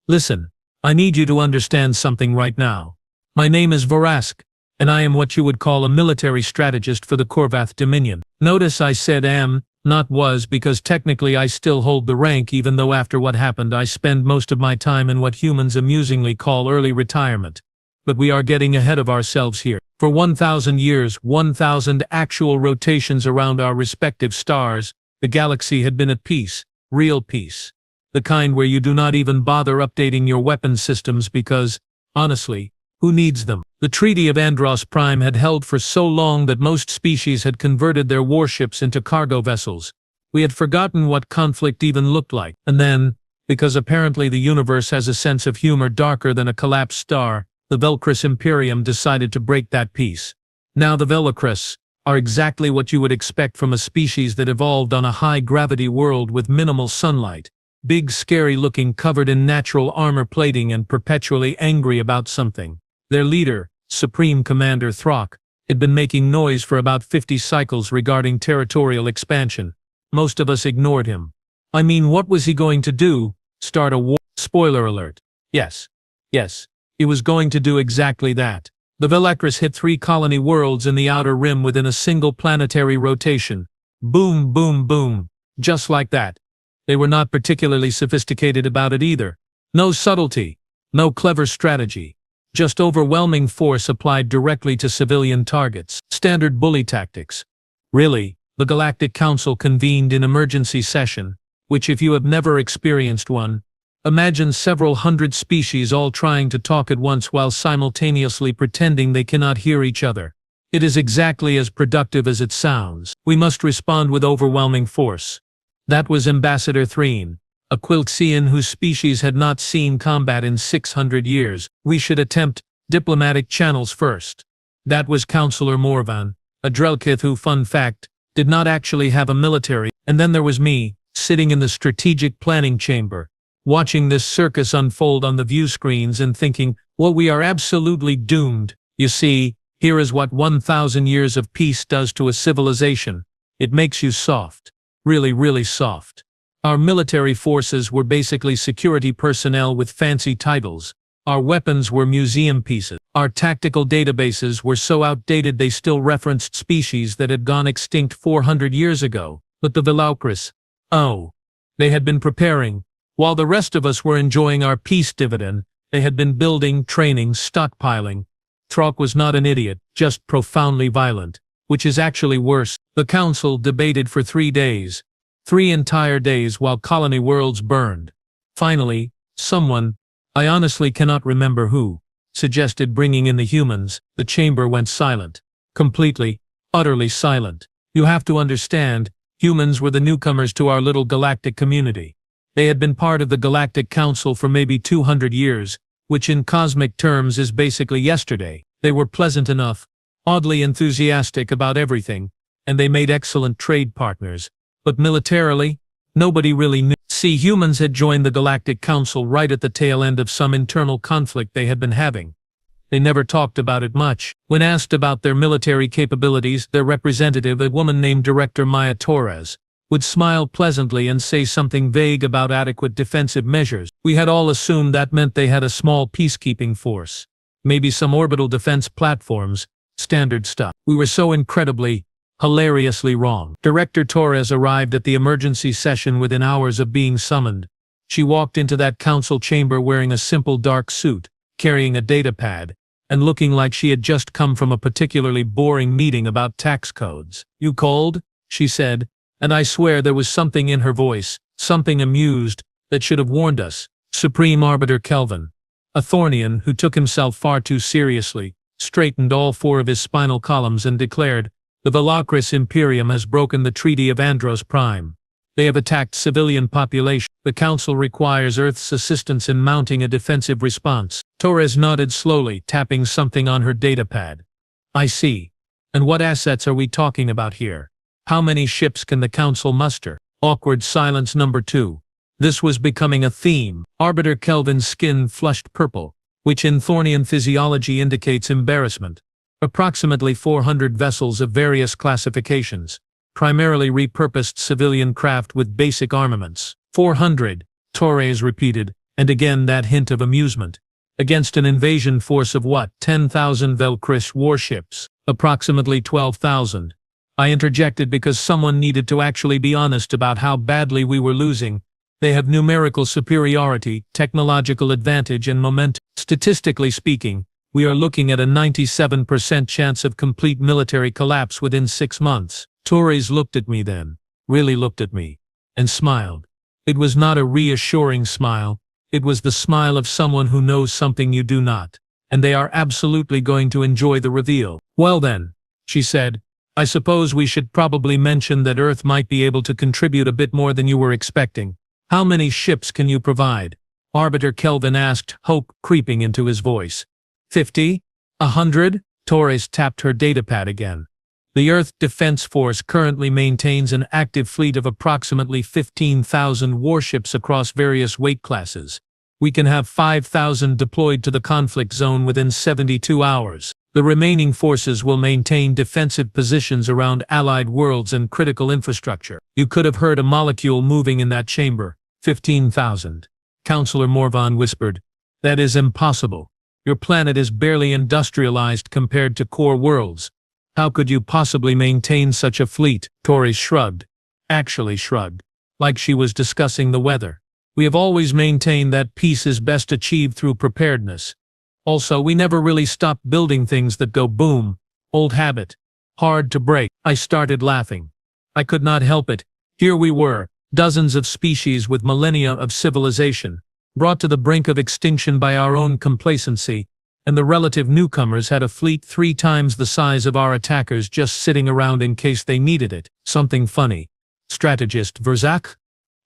Listen, I need you to understand something right now. My name is Varask, and I am what you would call a military strategist for the Korvath Dominion. Notice I said am, not was, because technically I still hold the rank even though after what happened I spend most of my time in what humans amusingly call early retirement. But we are getting ahead of ourselves here. For 1,000 years, 1,000 actual rotations around our respective stars, the galaxy had been at peace, real peace. The kind where you do not even bother updating your weapon systems because, honestly, who needs them? The Treaty of Andros Prime had held for so long that most species had converted their warships into cargo vessels. We had forgotten what conflict even looked like. And then, because apparently the universe has a sense of humor darker than a collapsed star, the Velcris Imperium decided to break that peace. Now the Velcris are exactly what you would expect from a species that evolved on a high-gravity world with minimal sunlight. Big, scary-looking, covered in natural armor plating and perpetually angry about something. Their leader, Supreme Commander Throck, had been making noise for about 50 cycles regarding territorial expansion. Most of us ignored him. I mean, what was he going to do? Start a war? Spoiler alert. Yes. He was going to do exactly that. The Velcris hit 3 colony worlds in the outer rim within a single planetary rotation. Boom, boom, boom. Just like that. They were not particularly sophisticated about it either. No subtlety. No clever strategy. Just overwhelming force applied directly to civilian targets. Standard bully tactics. Really, the Galactic Council convened in emergency session, which if you have never experienced one, imagine several hundred species all trying to talk at once while simultaneously pretending they cannot hear each other. It is exactly as productive as it sounds. We must respond with overwhelming force. That was Ambassador Threen, a Quilxian whose species had not seen combat in 600 years. We should attempt diplomatic channels first. That was Counselor Morvan, a Drelkith who, fun fact, did not actually have a military. And then there was me, sitting in the strategic planning chamber, watching this circus unfold on the view screens and thinking, well, we are absolutely doomed. You see, here is what 1,000 years of peace does to a civilization. It makes you soft. Really, really soft. Our military forces were basically security personnel with fancy titles. Our weapons were museum pieces. Our tactical databases were so outdated they still referenced species that had gone extinct 400 years ago. But the Velcris, oh, they had been preparing. While the rest of us were enjoying our peace dividend, they had been building, training, stockpiling. Throck was not an idiot, just profoundly violent, which is actually worse. The council debated for 3 days. 3 entire days while colony worlds burned. Finally, someone, I honestly cannot remember who, suggested bringing in the humans. The chamber went silent. Completely, utterly silent. You have to understand, humans were the newcomers to our little galactic community. They had been part of the Galactic Council for maybe 200 years, which in cosmic terms is basically yesterday. They were pleasant enough, oddly enthusiastic about everything, and they made excellent trade partners. But militarily, nobody really knew. See, humans had joined the Galactic Council right at the tail end of some internal conflict they had been having. They never talked about it much. When asked about their military capabilities, their representative, a woman named Director Maya Torres, would smile pleasantly and say something vague about adequate defensive measures. We had all assumed that meant they had a small peacekeeping force. Maybe some orbital defense platforms, standard stuff. We were so incredibly, hilariously wrong. Director Torres arrived at the emergency session within hours of being summoned. She walked into that council chamber wearing a simple dark suit, carrying a datapad, and looking like she had just come from a particularly boring meeting about tax codes. "You called?" she said, and I swear there was something in her voice, something amused, that should have warned us. Supreme Arbiter Kelvin, a Thornian who took himself far too seriously, straightened all 4 of his spinal columns and declared, "The Velcris Imperium has broken the Treaty of Andros Prime. They have attacked civilian population. The Council requires Earth's assistance in mounting a defensive response." Torres nodded slowly, tapping something on her datapad. "I see. And what assets are we talking about here? How many ships can the Council muster?" Awkward silence number 2. This was becoming a theme. Arbiter Kelvin's skin flushed purple, which in Thornian physiology indicates embarrassment. Approximately 400 vessels of various classifications, primarily repurposed civilian craft with basic armaments. 400, Torres repeated, And again that hint of amusement. Against an invasion force of what, 10,000 Velkris warships? Approximately 12,000. I interjected because someone needed to actually be honest about how badly we were losing. They have numerical superiority, technological advantage and momentum. Statistically speaking, we are looking at a 97% chance of complete military collapse within 6 months. Torres looked at me then, really looked at me, and smiled. It was not a reassuring smile. It was the smile of someone who knows something you do not, and they are absolutely going to enjoy the reveal. Well then, she said, I suppose we should probably mention that Earth might be able to contribute a bit more than you were expecting. How many ships can you provide? Arbiter Kelvin asked, hope creeping into his voice. 50? 100? Torres tapped her datapad again. The Earth Defense Force currently maintains an active fleet of approximately 15,000 warships across various weight classes. We can have 5,000 deployed to the conflict zone within 72 hours. The remaining forces will maintain defensive positions around allied worlds and critical infrastructure. You could have heard a molecule moving in that chamber. 15,000. Counselor Morvan whispered. That is impossible. Your planet is barely industrialized compared to core worlds. How could you possibly maintain such a fleet? Torres shrugged. Actually shrugged. Like she was discussing the weather. We have always maintained that peace is best achieved through preparedness. Also, we never really stopped building things that go boom. Old habit. Hard to break. I started laughing. I could not help it. Here we were, dozens of species with millennia of civilization, brought to the brink of extinction by our own complacency, and the relative newcomers had a fleet 3 times the size of our attackers just sitting around in case they needed it. Something funny. Strategist Verzak?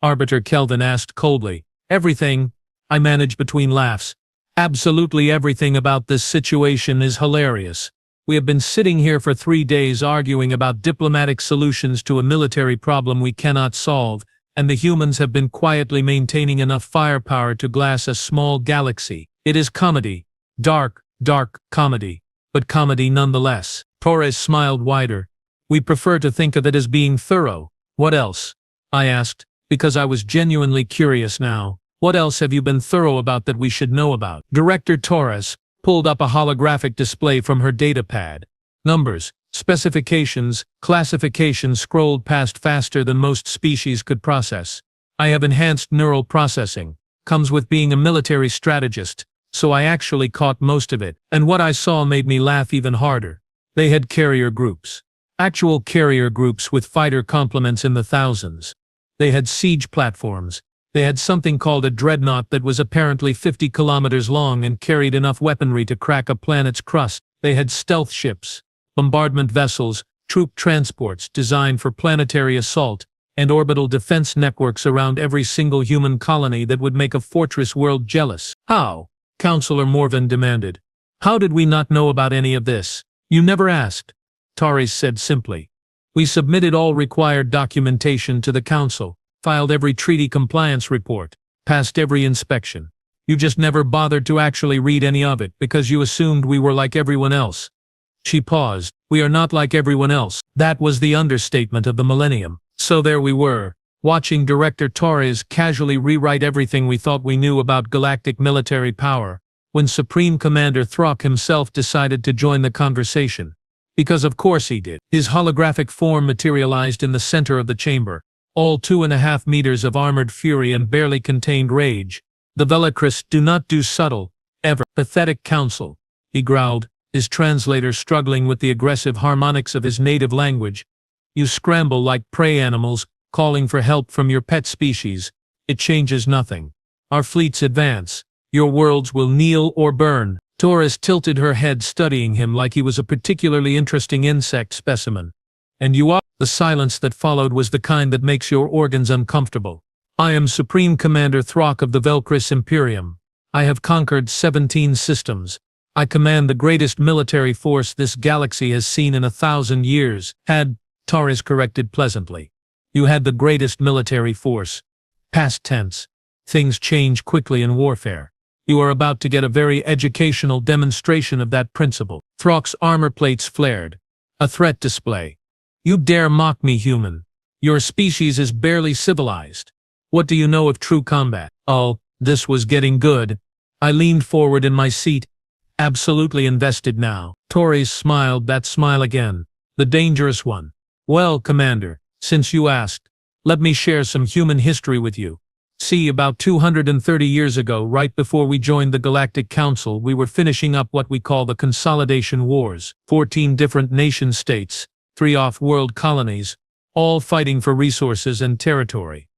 Arbiter Kelvin asked coldly. Everything, I managed between laughs. Absolutely everything about this situation is hilarious. We have been sitting here for 3 days arguing about diplomatic solutions to a military problem we cannot solve, and the humans have been quietly maintaining enough firepower to glass a small galaxy. It is comedy. Dark, dark comedy. But comedy nonetheless. Torres smiled wider. We prefer to think of it as being thorough. What else? I asked, because I was genuinely curious now. What else have you been thorough about that we should know about? Director Torres pulled up a holographic display from her datapad. Numbers, specifications, classifications scrolled past faster than most species could process. I have enhanced neural processing. Comes with being a military strategist, so I actually caught most of it. And what I saw made me laugh even harder. They had carrier groups. Actual carrier groups with fighter complements in the thousands. They had siege platforms. They had something called a dreadnought that was apparently 50 kilometers long and carried enough weaponry to crack a planet's crust. They had stealth ships, bombardment vessels, troop transports designed for planetary assault, and orbital defense networks around every single human colony that would make a fortress world jealous. How? Counselor Morvan demanded. How did we not know about any of this? You never asked. Torres said simply. We submitted all required documentation to the Council. Filed every treaty compliance report, passed every inspection. You just never bothered to actually read any of it because you assumed we were like everyone else. She paused. We are not like everyone else. That was the understatement of the millennium. So there we were, watching Director Torres casually rewrite everything we thought we knew about galactic military power, when Supreme Commander Throck himself decided to join the conversation. Because of course he did. His holographic form materialized in the center of the chamber. All 2.5 meters of armored fury and barely contained rage. The Velkris do not do subtle, ever. Pathetic counsel, he growled, his translator struggling with the aggressive harmonics of his native language. You scramble like prey animals, calling for help from your pet species. It changes nothing. Our fleets advance. Your worlds will kneel or burn. Torres tilted her head studying him like he was a particularly interesting insect specimen. And you are? The silence that followed was the kind that makes your organs uncomfortable. I am Supreme Commander Throck of the Velkris Imperium. I have conquered 17 systems. I command the greatest military force this galaxy has seen in 1,000 years. Had, Torres corrected pleasantly. You had the greatest military force. Past tense. Things change quickly in warfare. You are about to get a very educational demonstration of that principle. Throck's armor plates flared. A threat display. You dare mock me, human. Your species is barely civilized. What do you know of true combat? Oh, This was getting good. I leaned forward in my seat, absolutely invested now. Torres smiled, that smile again. The dangerous one. Well, Commander, since you asked, let me share some human history with you. See, about 230 years ago, right before we joined the Galactic Council, we were finishing up what we call the Consolidation Wars. 14 different nation-states, 3 off-world colonies, all fighting for resources and territory.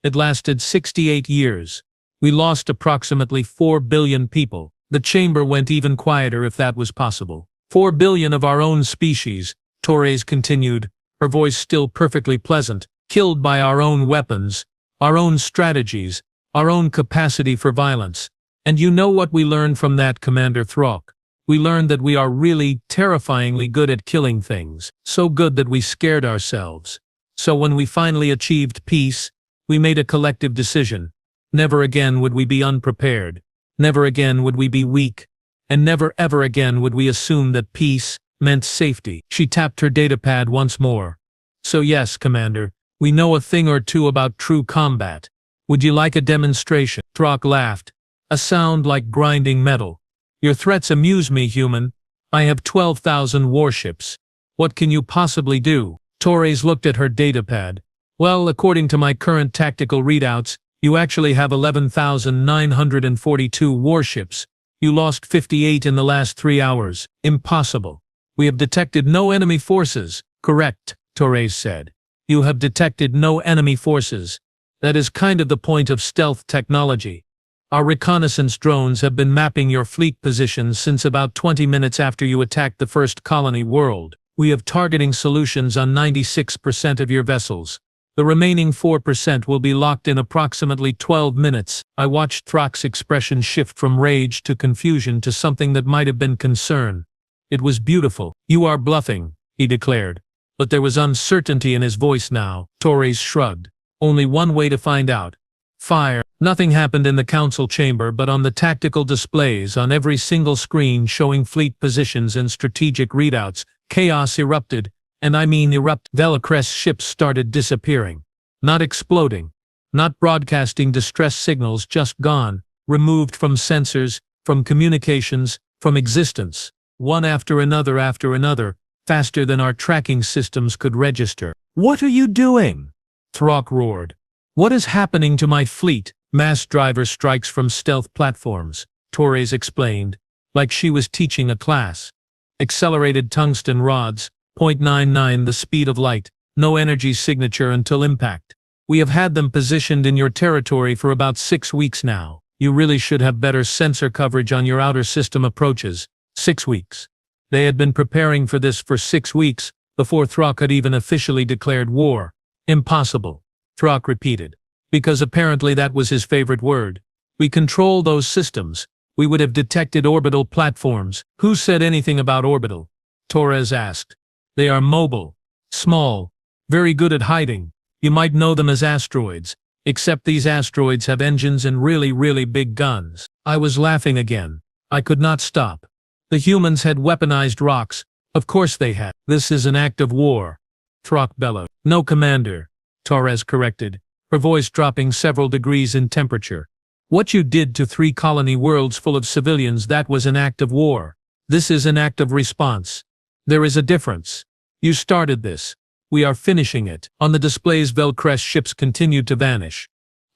It lasted 68 years. We lost approximately 4 billion people. The chamber went even quieter if that was possible. 4 billion of our own species, Torres continued, her voice still perfectly pleasant, killed by our own weapons, our own strategies, our own capacity for violence. And you know what we learned from that, Commander Throck? We learned that we are really terrifyingly good at killing things, so good that we scared ourselves. So when we finally achieved peace, we made a collective decision. Never again would we be unprepared. Never again would we be weak. And never ever again would we assume that peace meant safety. She tapped her datapad once more. So yes, Commander, we know a thing or two about true combat. Would you like a demonstration? Throck laughed, a sound like grinding metal. Your threats amuse me, human. I have 12,000 warships. What can you possibly do? Torres looked at her datapad. Well, according to my current tactical readouts, you actually have 11,942 warships. You lost 58 in the last 3 hours. Impossible. We have detected no enemy forces. Correct, Torres said. You have detected no enemy forces. That is kind of the point of stealth technology. Our reconnaissance drones have been mapping your fleet positions since about 20 minutes after you attacked the first colony world. We have targeting solutions on 96% of your vessels. The remaining 4% will be locked in approximately 12 minutes. I watched Throck's expression shift from rage to confusion to something that might have been concern. It was beautiful. You are bluffing, he declared. But there was uncertainty in his voice now. Torres shrugged. Only one way to find out. Fire. Nothing happened in the council chamber, but on the tactical displays on every single screen showing fleet positions and strategic readouts, chaos erupted, and I mean erupt. Velocrest ships started disappearing. Not exploding. Not broadcasting distress signals, just gone, removed from sensors, from communications, from existence. One after another, faster than our tracking systems could register. What are you doing? Throck roared. What is happening to my fleet? Mass driver strikes from stealth platforms, Torres explained, like she was teaching a class. Accelerated tungsten rods, 0.99 the speed of light, no energy signature until impact. We have had them positioned in your territory for about 6 weeks now. You really should have better sensor coverage on your outer system approaches. 6 weeks. They had been preparing for this for 6 weeks, before Throck had even officially declared war. Impossible, Throck repeated, because apparently that was his favorite word. We control those systems. We would have detected orbital platforms. Who said anything about orbital? Torres asked. They are mobile, small, very good at hiding. You might know them as asteroids, except these asteroids have engines and really big guns. I was laughing again. I could not stop. The humans had weaponized rocks. Of course they had. This is an act of war, Throck bellowed. No, Commander, Torres corrected, her voice dropping several degrees in temperature. What you did to 3 colony worlds full of civilians, that was an act of war. This is an act of response. There is a difference. You started this. We are finishing it. On the displays, Velcrest ships continued to vanish.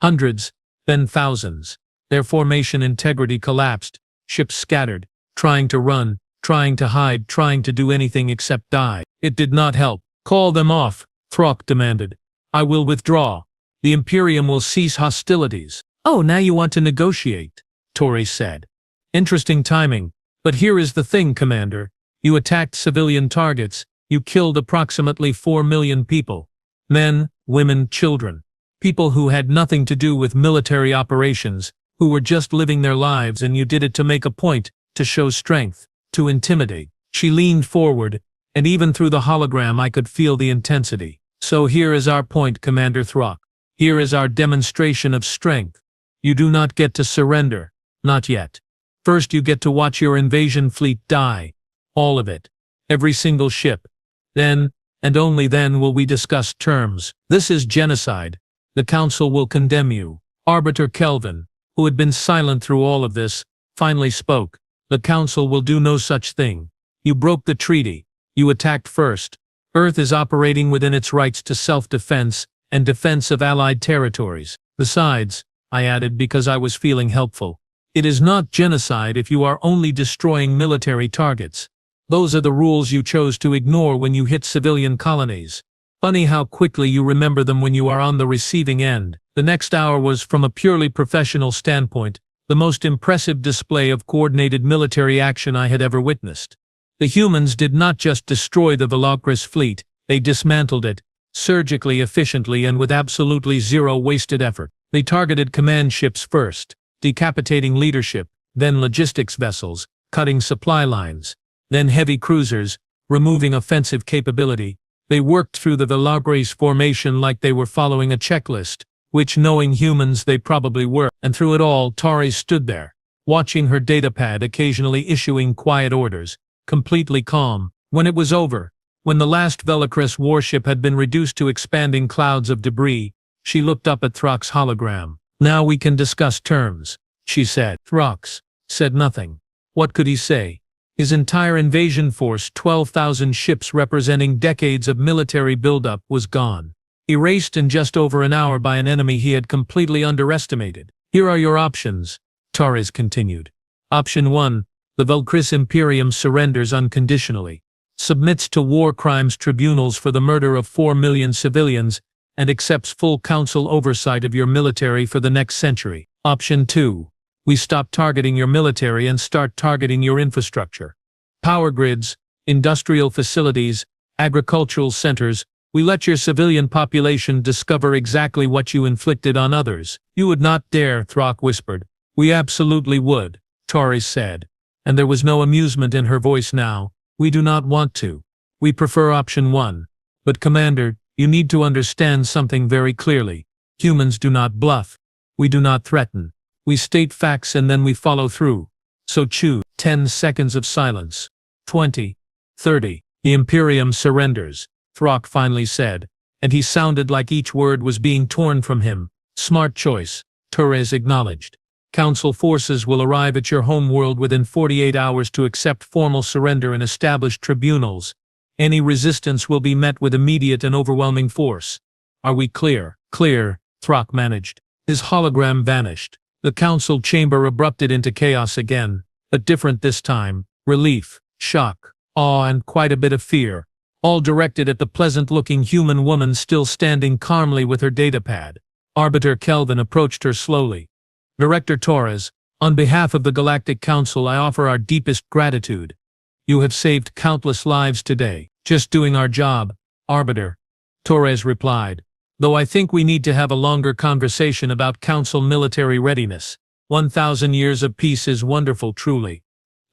Hundreds, then thousands. Their formation integrity collapsed. Ships scattered, trying to run, trying to hide, trying to do anything except die. It did not help. Call them off, Throck demanded. I will withdraw. The Imperium will cease hostilities. Oh, now you want to negotiate, Torres said. Interesting timing. But here is the thing, Commander. You attacked civilian targets. You killed approximately 4 million people. Men, women, children. People who had nothing to do with military operations, who were just living their lives, and you did it to make a point, to show strength, to intimidate. She leaned forward, and even through the hologram I could feel the intensity. So here is our point, Commander Throck. Here is our demonstration of strength. You do not get to surrender. Not yet. First you get to watch your invasion fleet die. All of it. Every single ship. Then, and only then, will we discuss terms. This is genocide. The Council will condemn you. Arbiter Kelvin, who had been silent through all of this, finally spoke. The Council will do no such thing. You broke the treaty. You attacked first. Earth is operating within its rights to self-defense and defense of allied territories. Besides, I added because I was feeling helpful, it is not genocide if you are only destroying military targets. Those are the rules you chose to ignore when you hit civilian colonies. Funny how quickly you remember them when you are on the receiving end. The next hour was, from a purely professional standpoint, the most impressive display of coordinated military action I had ever witnessed. The humans did not just destroy the Velocris fleet, they dismantled it, surgically efficiently and with absolutely zero wasted effort. They targeted command ships first, decapitating leadership, then logistics vessels, cutting supply lines, then heavy cruisers, removing offensive capability. They worked through the Velocris formation like they were following a checklist, which, knowing humans, they probably were. And through it all, Torres stood there, watching her datapad, occasionally issuing quiet orders, completely calm. When it was over, when the last Velocris warship had been reduced to expanding clouds of debris, she looked up at Throck's hologram. Now we can discuss terms, she said. Throx said nothing. What could he say? His entire invasion force, 12,000 ships representing decades of military buildup, was gone. Erased in just over an hour by an enemy he had completely underestimated. Here are your options, Torres continued. Option 1. The Velocris Imperium surrenders unconditionally, submits to war crimes tribunals for the murder of 4 million civilians, and accepts full council oversight of your military for the next century. Option 2. We stop targeting your military and start targeting your infrastructure. Power grids, industrial facilities, agricultural centers. We let your civilian population discover exactly what you inflicted on others. You would not dare, Throck whispered. We absolutely would, Torres said. And there was no amusement in her voice now. We do not want to. We prefer option 1. But Commander, you need to understand something very clearly. Humans do not bluff. We do not threaten. We state facts and then we follow through. So choose. 10 seconds of silence. 20. 30. The Imperium surrenders, Throck finally said, and he sounded like each word was being torn from him. Smart choice, Torres acknowledged. Council forces will arrive at your homeworld within 48 hours to accept formal surrender and establish tribunals. Any resistance will be met with immediate and overwhelming force. Are we clear? Clear, Throck managed. His hologram vanished. The council chamber erupted into chaos again, but different this time. Relief, shock, awe and quite a bit of fear, all directed at the pleasant-looking human woman still standing calmly with her datapad. Arbiter Kelvin approached her slowly. Director Torres, on behalf of the Galactic Council, I offer our deepest gratitude. You have saved countless lives today. Just doing our job, Arbiter, Torres replied. Though I think we need to have a longer conversation about Council military readiness. 1,000 years of peace is wonderful, truly.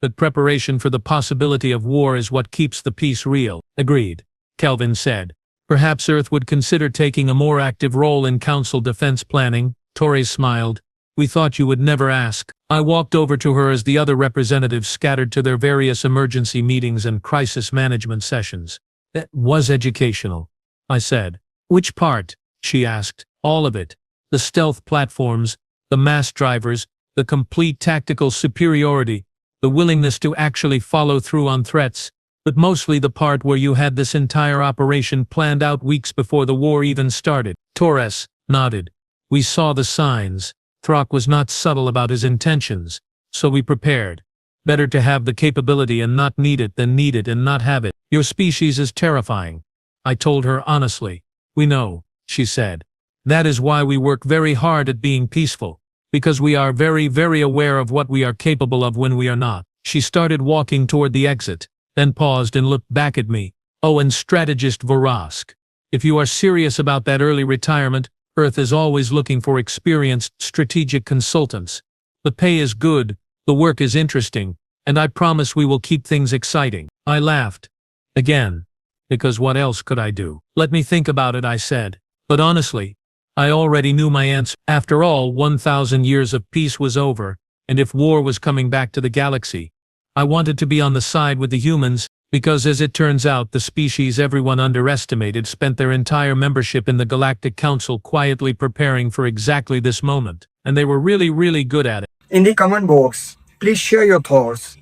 But preparation for the possibility of war is what keeps the peace real. Agreed, Kelvin said. Perhaps Earth would consider taking a more active role in Council defense planning. Torres smiled. We thought you would never ask. I walked over to her as the other representatives scattered to their various emergency meetings and crisis management sessions. That was educational, I said. Which part? She asked. All of it. The stealth platforms, the mass drivers, the complete tactical superiority, the willingness to actually follow through on threats, but mostly the part where you had this entire operation planned out weeks before the war even started. Torres nodded. We saw the signs. Throck was not subtle about his intentions, so we prepared. Better to have the capability and not need it than need it and not have it. Your species is terrifying, I told her honestly. We know, she said. That is why we work very hard at being peaceful, because we are very, very aware of what we are capable of when we are not. She started walking toward the exit, then paused and looked back at me. Oh, and strategist Vorask. If you are serious about that early retirement, Earth is always looking for experienced strategic consultants. The pay is good, the work is interesting, and I promise we will keep things exciting. I laughed. Again. Because what else could I do? Let me think about it, I said. But honestly, I already knew my answer. After all, 1,000 years of peace was over, and if war was coming back to the galaxy, I wanted to be on the side with the humans, because as it turns out, the species everyone underestimated spent their entire membership in the Galactic Council quietly preparing for exactly this moment. and they were really good at it. In the comment box, please share your thoughts.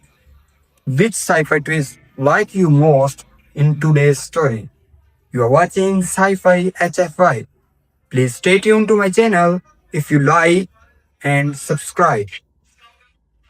Which sci-fi twist like you most in today's story? You are watching Sci-Fi HFY. Please stay tuned to my channel if you like and subscribe.